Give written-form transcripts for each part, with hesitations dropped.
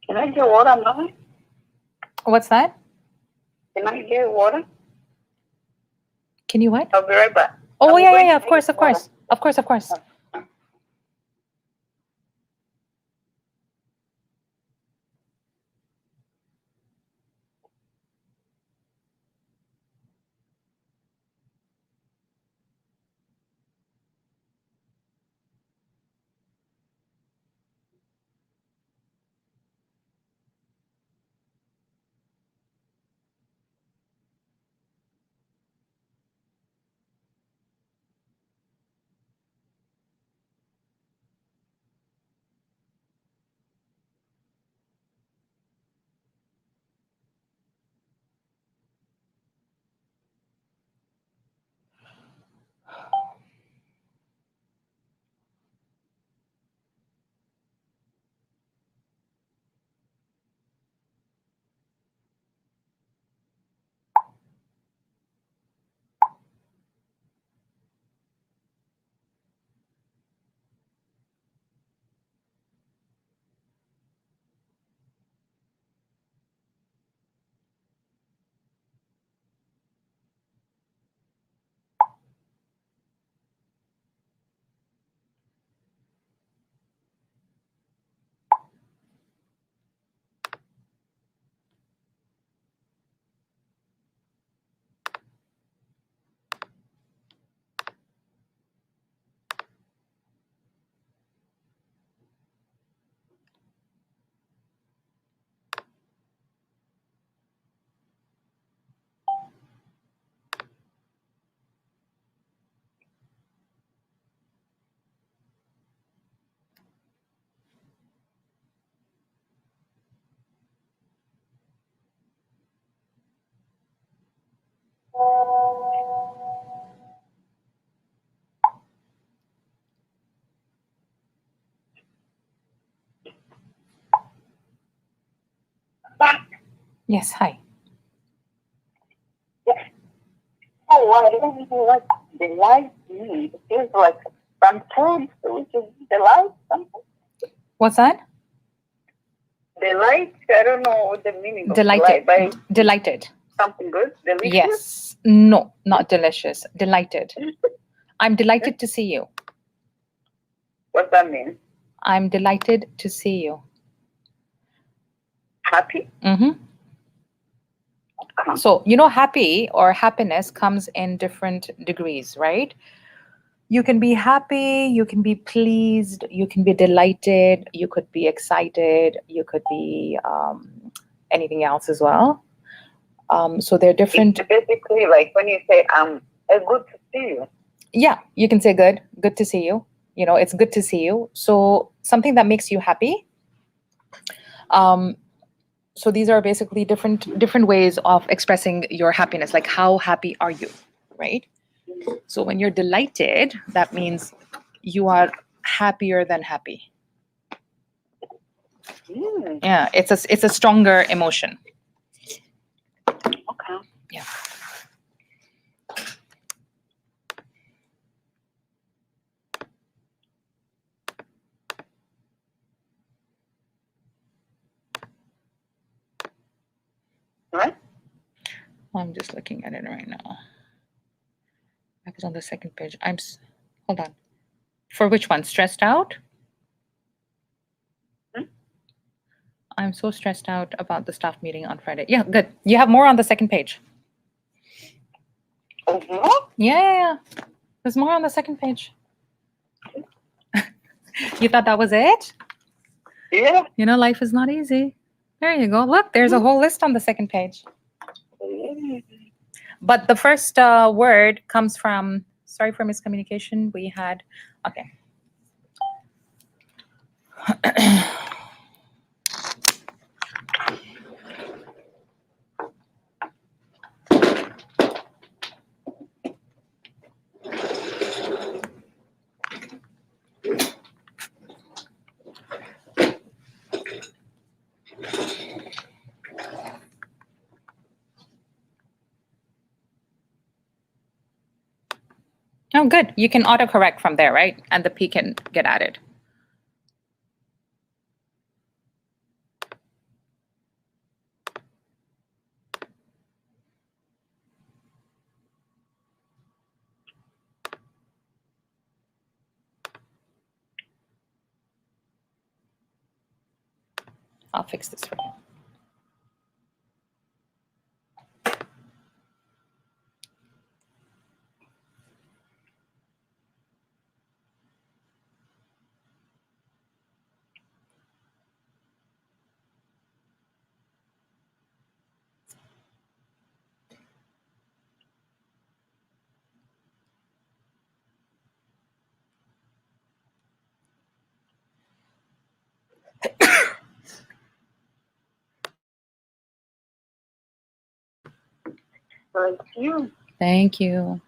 Can I get water, Mama? What's that? Can I get water? Can you what? I'll be right back. Oh, I'm yeah, going yeah, to of course, get of course. water. Of course, of course. Yes, hi. Yes. Oh, I don't know what the light means. It feels like some food, which is the light, something. What's that? The light, I don't know what the meaning of Delighted. the light, but Delighted. something good, delicious. Yes. No, not delicious. Delighted. I'm delighted to see you. What's that mean? I'm delighted to see you. Happy? Mm-hmm. So, happy or happiness comes in different degrees, right? You can be happy, you can be pleased, you can be delighted, you could be excited, you could be anything else as well. So they're different. It's basically like when you say, good to see you. Yeah, you can say good to see you. It's good to see you. So something that makes you happy. So these are basically different ways of expressing your happiness. Like, how happy are you, right? So when you're delighted, that means you are happier than happy. Yeah, it's a stronger emotion. Okay. Yeah. Right? I'm just looking at it right now. I was on the second page. Hold on. For which one? Stressed out? I'm so stressed out about the staff meeting on Friday. Yeah, good. You have more on the second page. Yeah. There's more on the second page. You thought that was it? Yeah. Life is not easy. There you go. Look, there's a whole list on the second page. But the first word comes from, sorry for miscommunication. We had, okay. Oh, good. You can autocorrect from there, right? And the P can get added. I'll fix this for you. Thank you. Thank you.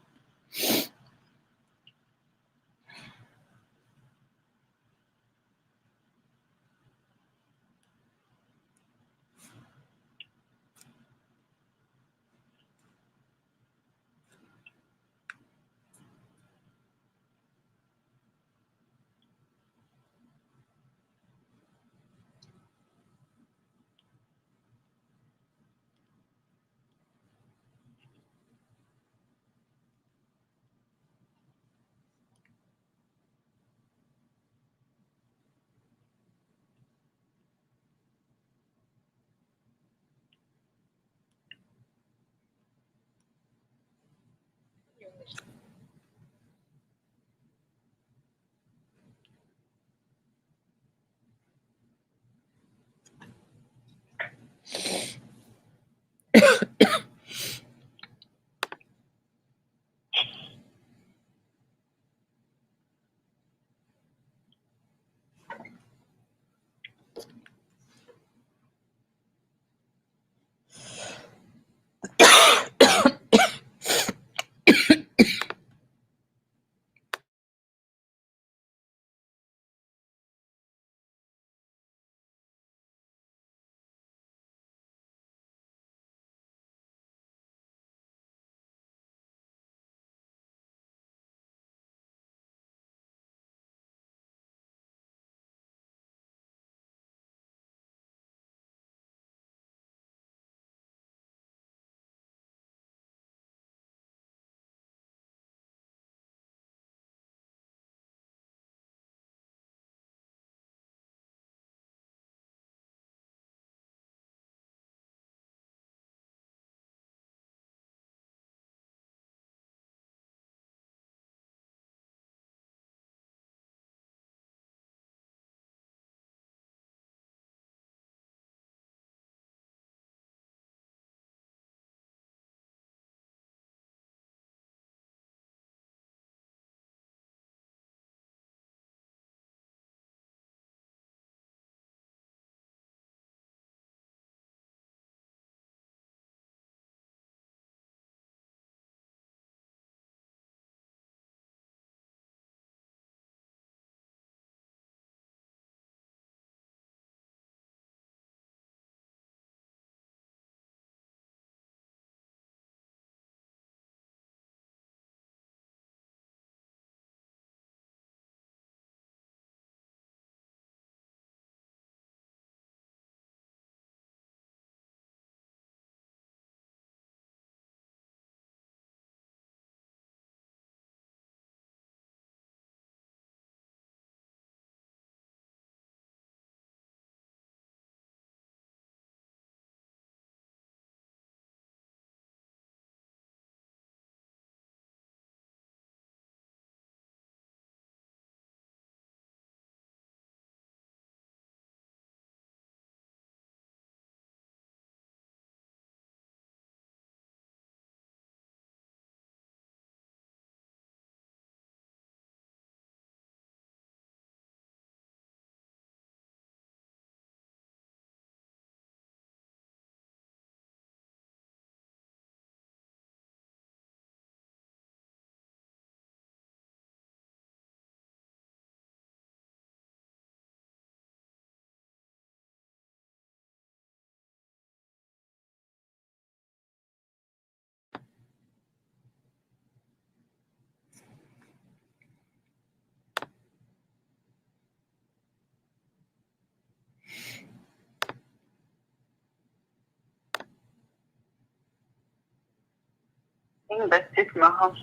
I think that's it, Maha.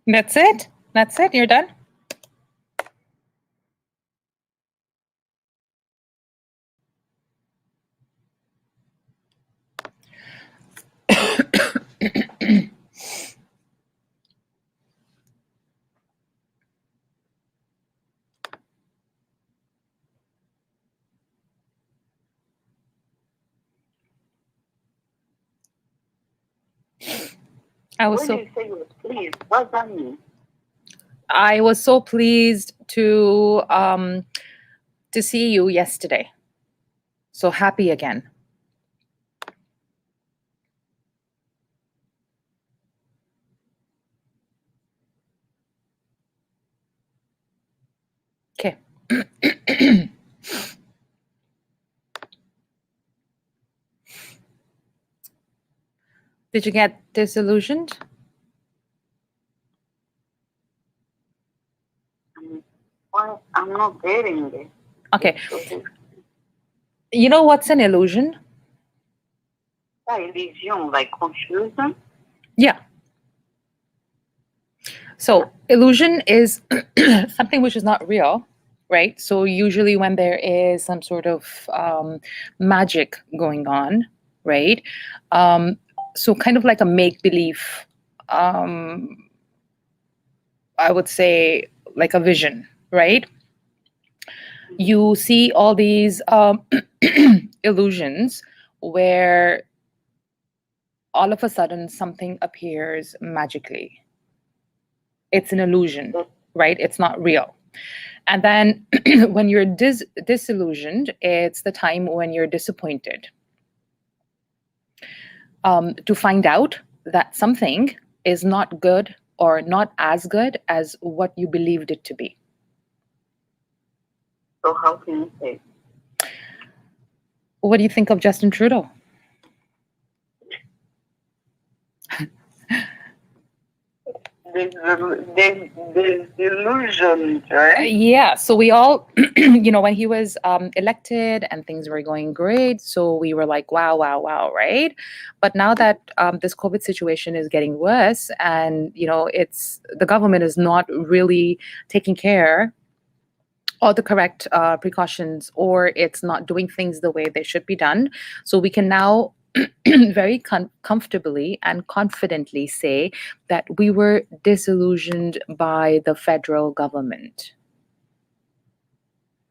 That's it? That's it? You're done? I was When so you say you were pleased, what does that mean? I was so pleased to see you yesterday. So happy again. Okay. Did you get disillusioned? Well, I'm not getting it. Okay. So, You know what's an illusion? illusion, like confusion. Yeah. So illusion is something which is not real, right? So usually when there is some sort of magic going on, right? Um, so kind of like a make believe, um, I would say like a vision, right? You see all these illusions where all of a sudden something appears magically. It's an illusion, right? It's not real. And then when you're disillusioned, it's the time when you're disappointed to find out that something is not good or not as good as what you believed it to be. So how can you say? What do you think of Justin Trudeau? Disillusioned, right? Yeah, so we all, when he was elected and things were going great, so we were like, wow, wow, wow, right? But now that this COVID situation is getting worse, and it's the government is not really taking care all the correct precautions, or it's not doing things the way they should be done, so we can now very comfortably and confidently say that we were disillusioned by the federal government.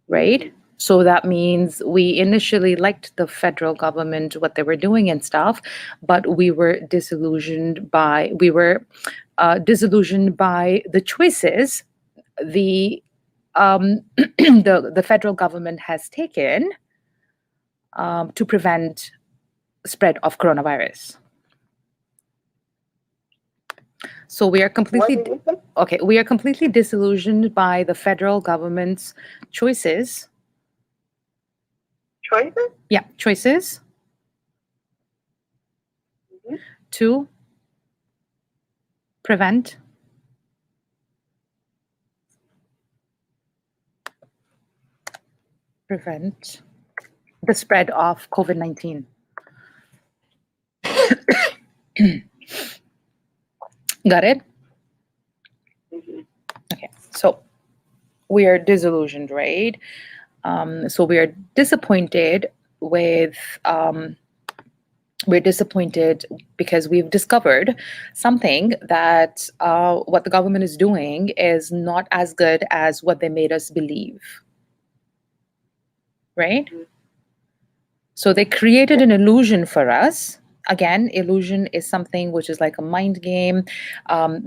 Right? So that means we initially liked the federal government, what they were doing and stuff, but we were disillusioned by the choices the the federal government has taken to prevent spread of coronavirus. So we are completely okay. We are completely disillusioned by the federal government's choices. Choices? Yeah, choices to prevent the spread of COVID-19. Got it? Okay, so we are disillusioned, right? So we are disappointed with we're disappointed because we've discovered something that what the government is doing is not as good as what they made us believe, right? So they created an illusion for us. Again, illusion is something which is like a mind game.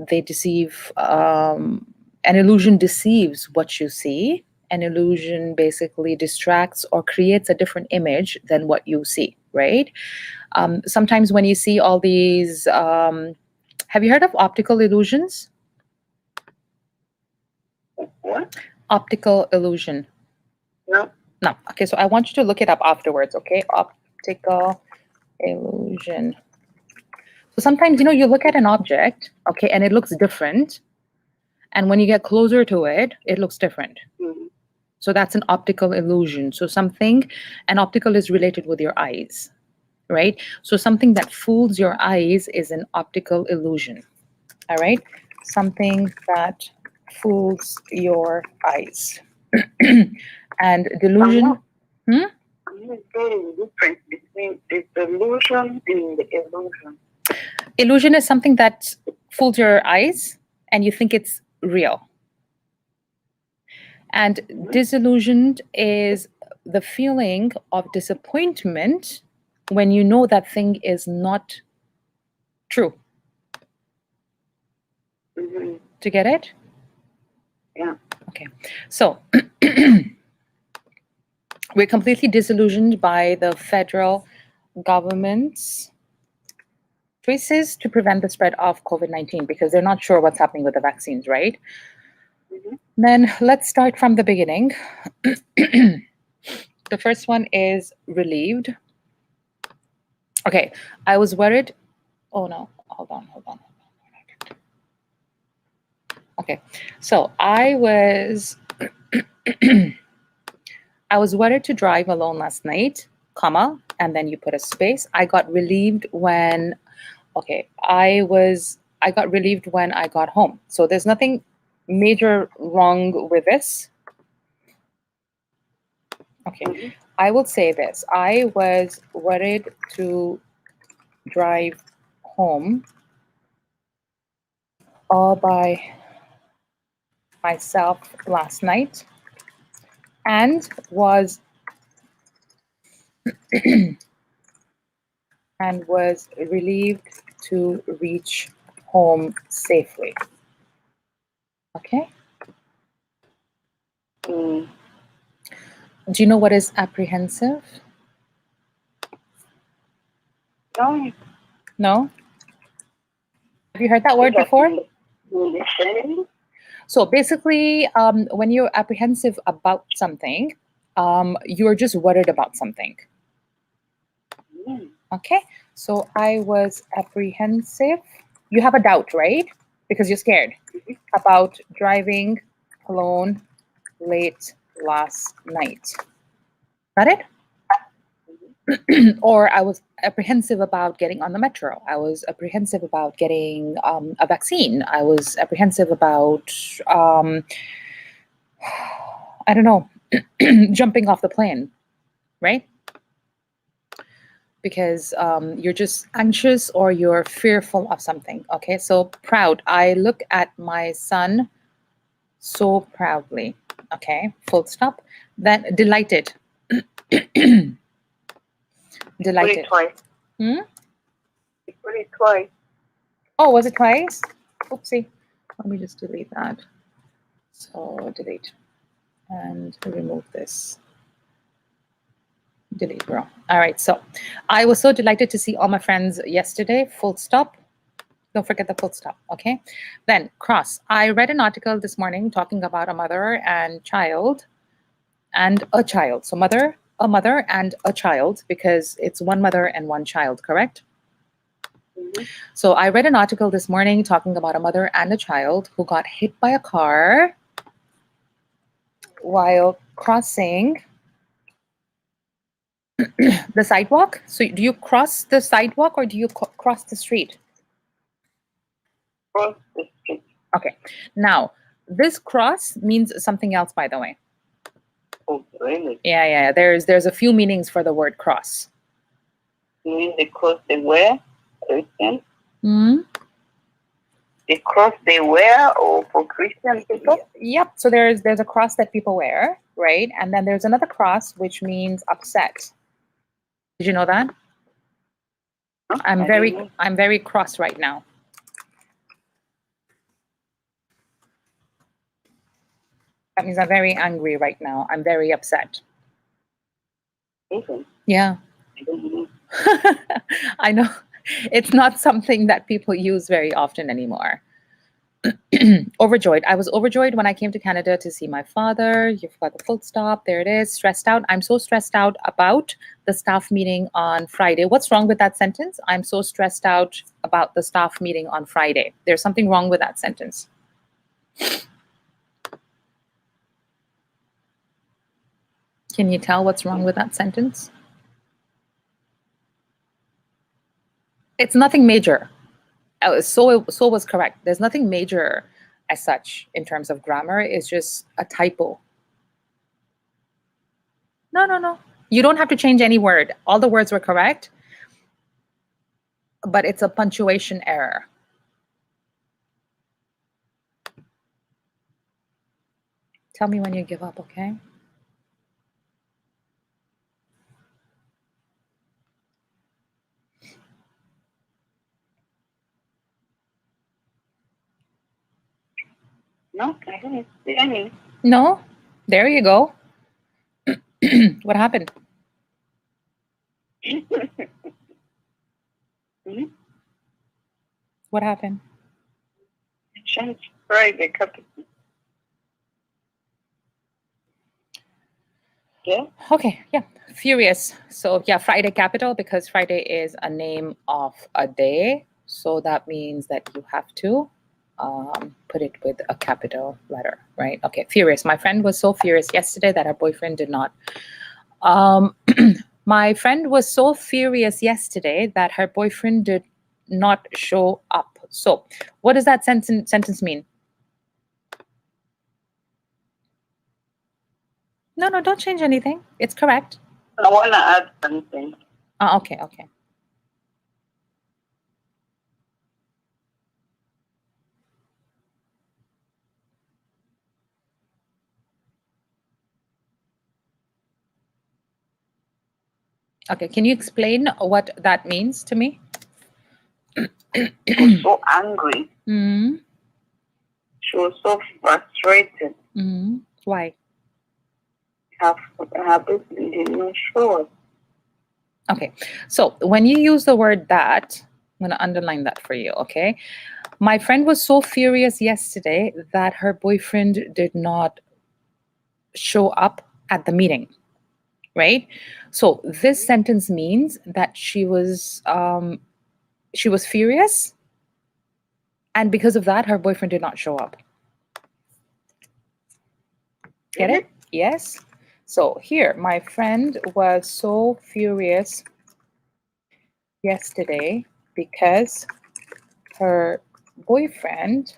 They deceive, an illusion deceives what you see. An illusion basically distracts or creates a different image than what you see, right? Sometimes when you see all these, have you heard of optical illusions? What? Optical illusion. No. No. Okay, so I want you to look it up afterwards, okay? Optical illusion. So sometimes, you look at an object, okay, and it looks different. And when you get closer to it, it looks different. Mm-hmm. So that's an optical illusion. So an optical is related with your eyes, right? So something that fools your eyes is an optical illusion, all right? Something that fools your eyes. And delusion. I'm not getting the difference between disillusion and the illusion. Illusion is something that fools your eyes and you think it's real. And disillusioned is the feeling of disappointment when you know that thing is not true. Mm-hmm. Do you get it? Yeah. Okay. So we're completely disillusioned by the federal government's choices to prevent the spread of COVID-19 because they're not sure what's happening with the vaccines, right? Mm-hmm. Then let's start from the beginning. The first one is relieved. Okay, I was worried. Oh no, hold on. Okay, so I was worried to drive alone last night, comma, and then you put a space. I got relieved when, okay, I got relieved when I got home. So there's nothing major wrong with this. Okay, Mm-hmm. I will say this. I was worried to drive home all by myself last night and was relieved to reach home safely. Okay. Mm. Do you know what is apprehensive? No, No? Have you heard that word before? Listening. So basically, when you're apprehensive about something, you're just worried about something. Mm. Okay, so I was apprehensive. You have a doubt, right? Because you're scared about driving alone late last night. Got it? Or I was apprehensive about getting on the metro. I was apprehensive about getting a vaccine. I was apprehensive about, I don't know, jumping off the plane, right? Because you're just anxious or you're fearful of something. Okay, so proud. I look at my son so proudly. Okay, full stop. Then delighted. Delighted. Put it twice. Hmm? Put it twice. Oh, was it twice? Oopsie. Let me just delete that. So delete and remove this. Delete, bro. All right. So I was so delighted to see all my friends yesterday. Full stop. Don't forget the full stop. Okay. Then cross. I read an article this morning talking about a mother and child and a child. So a mother and a child because it's one mother and one child, correct? Mm-hmm. So I read an article this morning talking about a mother and a child who got hit by a car while crossing the sidewalk. So do you cross the sidewalk or do you cross the street? Cross the street. Okay. Now, this cross means something else, by the way. Oh, really? Yeah. There's a few meanings for the word cross. You mean the cross they wear? Christian? Hmm? The cross they wear or for Christian people? Yep. So there's a cross that people wear, right? And then there's another cross which means upset. Did you know that? Huh? I'm very cross right now. That means I'm very angry right now. I'm very upset. Listen, Yeah. I don't know. I know. It's not something that people use very often anymore. Overjoyed. I was overjoyed when I came to Canada to see my father. You've got the full stop. There it is. Stressed out. I'm so stressed out about the staff meeting on Friday. What's wrong with that sentence? I'm so stressed out about the staff meeting on Friday. There's something wrong with that sentence. Can you tell what's wrong with that sentence? It's nothing major. So was correct. There's nothing major as such in terms of grammar. It's just a typo. No. You don't have to change any word. All the words were correct. but it's a punctuation error. Tell me when you give up, okay? No, I didn't see any. No? There you go. What happened? What happened? Change Friday capital. Yeah. Okay, yeah. Furious. So yeah, Friday capital, because Friday is a name of a day. So that means that you have to put it with a capital letter, right? Okay, furious. My friend was so furious yesterday that her boyfriend did not. My friend was so furious yesterday that her boyfriend did not show up. So what does that sentence mean? No, don't change anything. It's correct. I want to add something. Okay. Okay, can you explain what that means to me? She was so angry. Mm-hmm. She was so frustrated. Mm-hmm. Why? Her boyfriend did not show up. Okay, so when you use the word that, I'm going to underline that for you, okay? My friend was so furious yesterday that her boyfriend did not show up at the meeting, right? So this sentence means that she was furious, and because of that, her boyfriend did not show up. Get it? Yes. So here, my friend was so furious yesterday because her boyfriend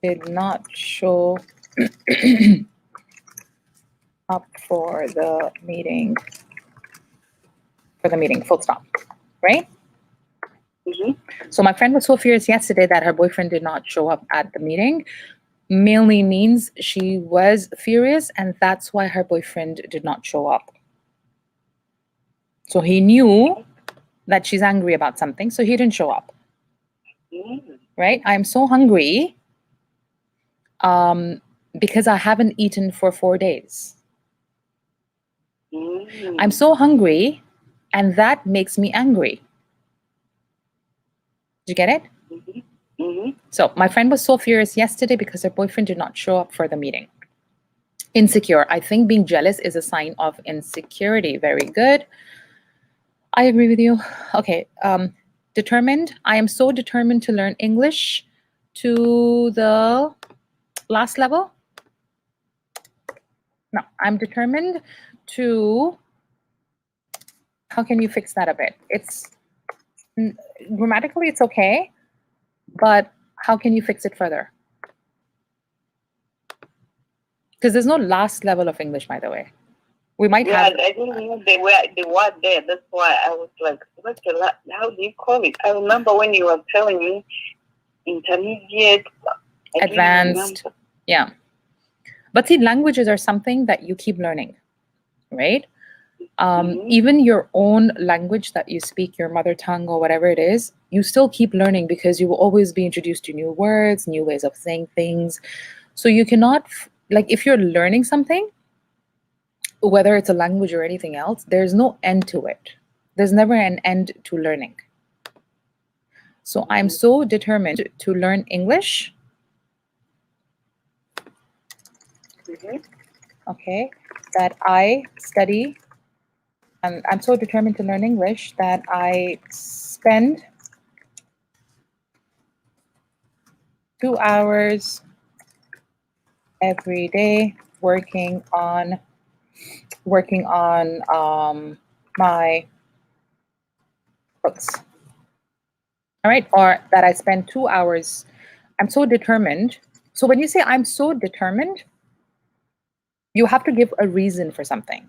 did not show up for the meeting. Full stop. Right? So my friend was so furious yesterday that her boyfriend did not show up at the meeting. Mainly means she was furious, and that's why her boyfriend did not show up. So he knew that she's angry about something, so he didn't show up. Right? I'm so hungry because I haven't eaten for 4 days. I'm so hungry, and that makes me angry. Did you get it? So my friend was so furious yesterday because her boyfriend did not show up for the meeting. Insecure. I think being jealous is a sign of insecurity. Very good. I agree with you. Okay. Determined. I am so determined to learn English to the last level. No, I'm determined to. How can you fix that a bit? It's grammatically it's okay, but how can you fix it further? Because there's no last level of English, by the way. We might have. I didn't know they were there. That's why I was like, how do you call it? I remember when you were telling me intermediate, advanced. Yeah. But see, languages are something that you keep learning, right? Even your own language that you speak, your mother tongue or whatever it is, you still keep learning because you will always be introduced to new words, new ways of saying things. So you cannot, like, if you're learning something, whether it's a language or anything else, there's no end to it. There's never an end to learning. So I'm so determined to learn English. Okay, that I study. I'm so determined to learn English that I spend 2 hours every day working on my books. All right, or that I spend 2 hours. I'm so determined. So when you say I'm so determined, you have to give a reason for something,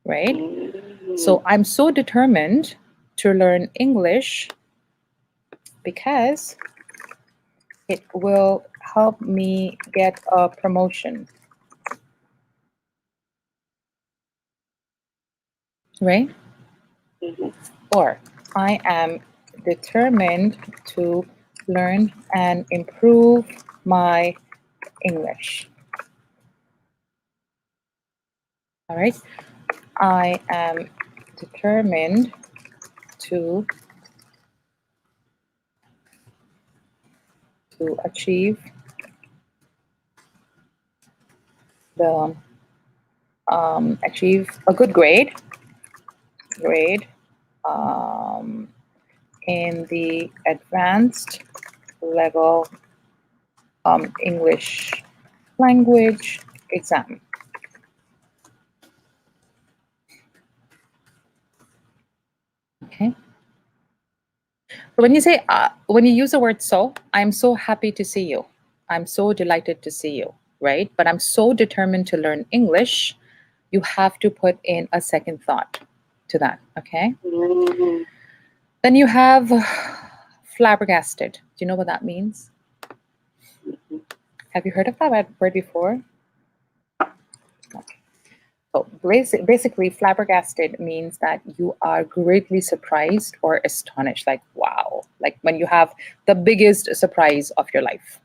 right? So I'm so determined to learn English because it will help me get a promotion. Right? Or I am determined to learn and improve my English. All right. I am determined to achieve the achieve a good grade in the advanced level English language exam. Okay. So when you say, when you use the word so, I'm so happy to see you. I'm so delighted to see you, right? But I'm so determined to learn English. You have to put in a second thought to that, okay? Then you have flabbergasted. Do you know what that means? Have you heard of that word before? Okay. So basically, flabbergasted means that you are greatly surprised or astonished, like, wow, like when you have the biggest surprise of your life,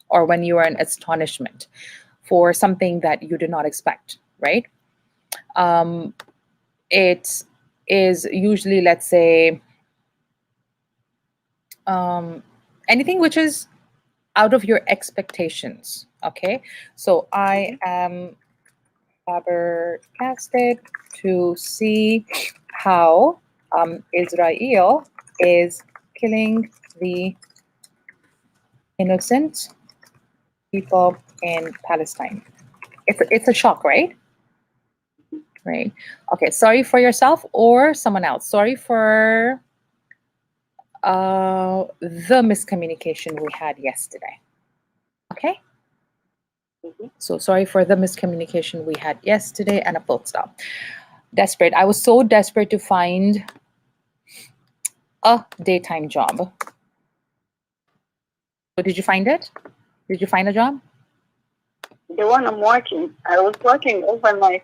or when you are in astonishment for something that you did not expect, right? It is usually, let's say, anything which is out of your expectations, okay? So I am flabbergasted to see how Israel is killing the innocent people in Palestine. It's a shock, right? Right. Okay. Sorry for yourself or someone else. Sorry for the miscommunication we had yesterday. Okay. So sorry for the miscommunication we had yesterday, and a full stop. Desperate. I was so desperate to find a daytime job. So did you find it? Did you find a job? The one I'm working. I was working overnight.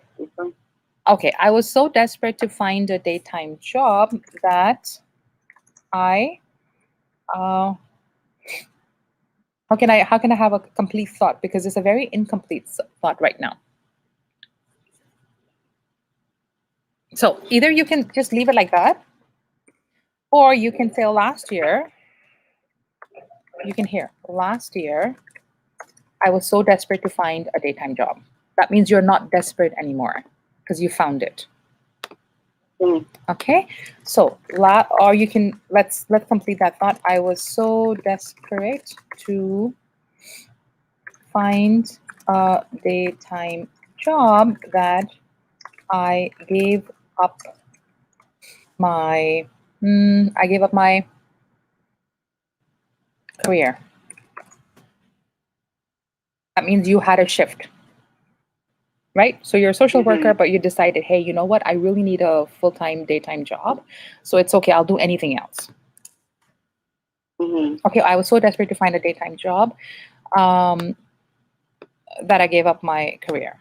Okay, I was so desperate to find a daytime job that I how can I have a complete thought, because it's a very incomplete thought right now. So either you can just leave it like that, or you can say last year. You can hear last year I was so desperate to find a daytime job. That means you're not desperate anymore because you found it. Okay, so or you can let's complete that thought. I was so desperate to find a daytime job that I gave up my career. That means you had a shift, right? So you're a social worker, but you decided, hey, you know what? I really need a full-time daytime job. So it's okay. I'll do anything else. Okay, I was so desperate to find a daytime job that I gave up my career.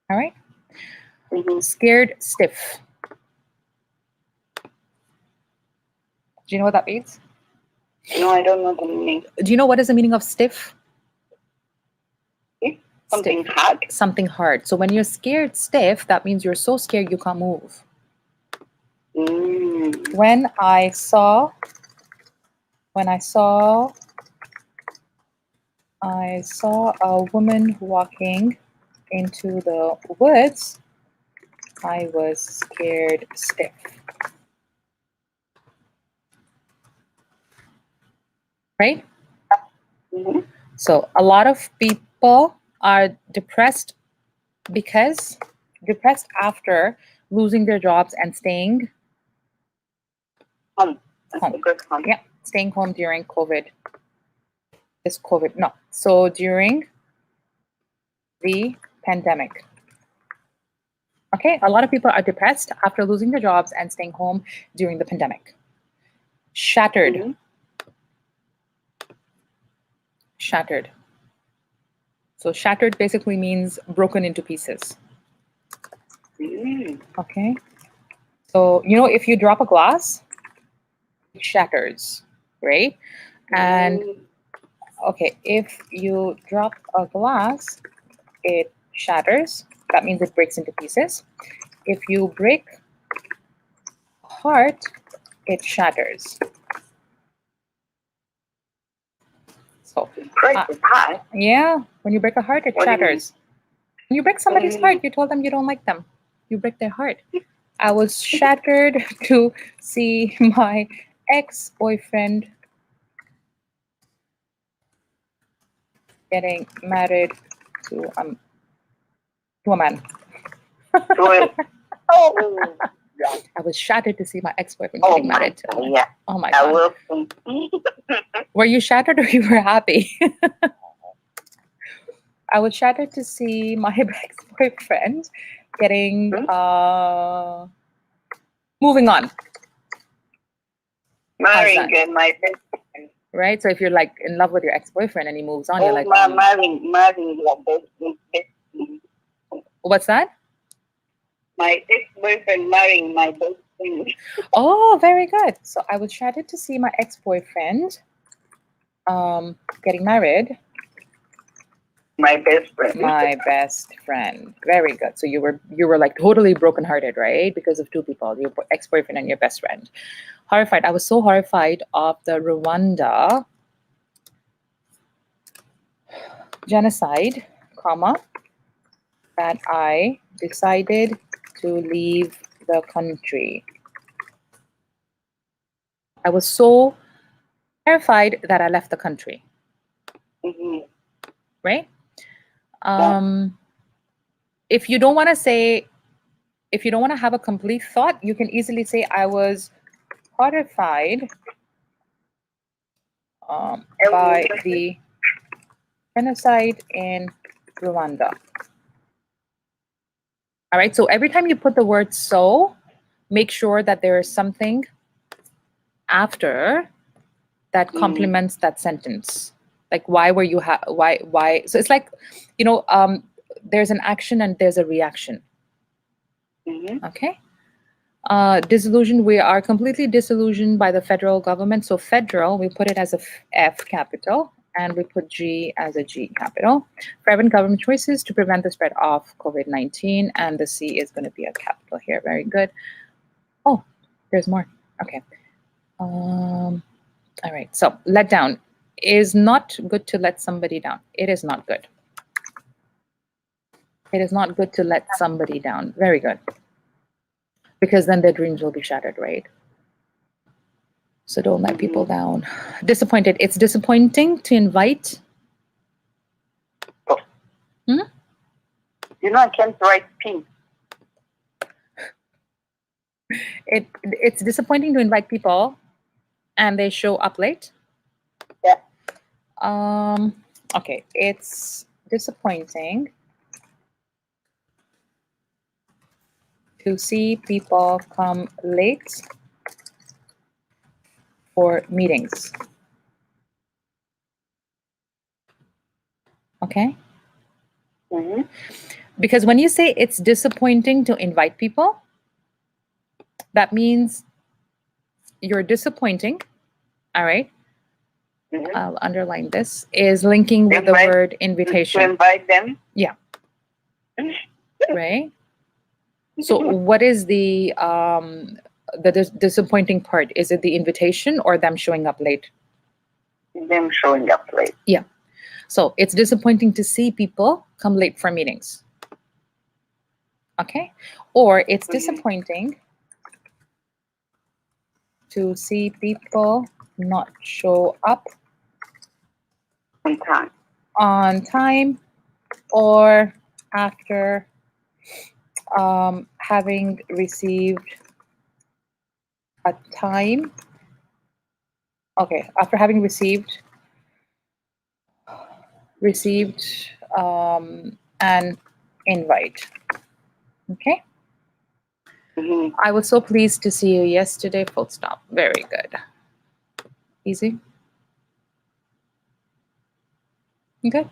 All right. Scared stiff. Do you know what that means? No, I don't know the meaning. Do you know what is the meaning of stiff? Something stiff. hard. Something hard. So when you're scared stiff, that means you're so scared you can't move. When I saw a woman walking into the woods, I was scared stiff. Right? So a lot of people are depressed after losing their jobs and staying home. Yeah, staying home during COVID. So during the pandemic. Okay, a lot of people are depressed after losing their jobs and staying home during the pandemic. Shattered. Shattered. So shattered basically means broken into pieces. Okay. So, if you drop a glass, it shatters, right? And okay, if you drop a glass, it shatters. That means it breaks into pieces. If you break a heart, it shatters. So, yeah, when you break a heart, it shatters. When you break somebody's heart, you told them you don't like them. You break their heart. I was shattered to see my ex-boyfriend getting married to a man. I was shattered to see my ex-boyfriend getting married to a man. Yeah. Oh my God. Were you shattered or you were happy? I was shattered to see my ex-boyfriend getting moving on. Marrying my best friend. Right? So if you're like in love with your ex-boyfriend and he moves on, you're like, marrying your best friend. What's that? My ex-boyfriend marrying my best friend. Oh, very good. So I was shattered to see my ex-boyfriend getting married. My best friend. My best friend. Very good. So you were like totally brokenhearted, right? Because of two people, your ex-boyfriend and your best friend. Horrified. I was so horrified of the Rwanda genocide, that I decided to leave the country. I was so terrified that I left the country. Right? If you don't want to have a complete thought, you can easily say I was horrified by the genocide in Rwanda. All right, so every time you put the word so, make sure that there is something after that complements that sentence. Like, why were you, why? So it's like, there's an action and there's a reaction. Okay. Disillusioned, we are completely disillusioned by the federal government. So federal, we put it as a F capital, and we put G as a G capital. Private government choices to prevent the spread of COVID-19, and the C is going to be a capital here. Very good. Oh, there's more. Okay. All right. So let down is not good to let somebody down. It is not good. It is not good to let somebody down. Very good. Because then their dreams will be shattered, right? So don't let people down. Disappointed. It's disappointing to invite. I can't write pink. It's disappointing to invite people and they show up late. Yeah. Okay. It's disappointing to see people come late for meetings. Okay. Because when you say it's disappointing to invite people, that means you're disappointing. All right. I'll underline this, is linking with the word invitation. To invite them? Yeah. Right? So what is the disappointing part? Is it the invitation or them showing up late? Them showing up late. Yeah. So it's disappointing to see people come late for meetings. Okay? Or it's disappointing to see people not show up on time or after having received a time. Okay, after having received an invite. Okay. Mm-hmm. I was so pleased to see you yesterday. Full stop. Very good. Easy. Okay.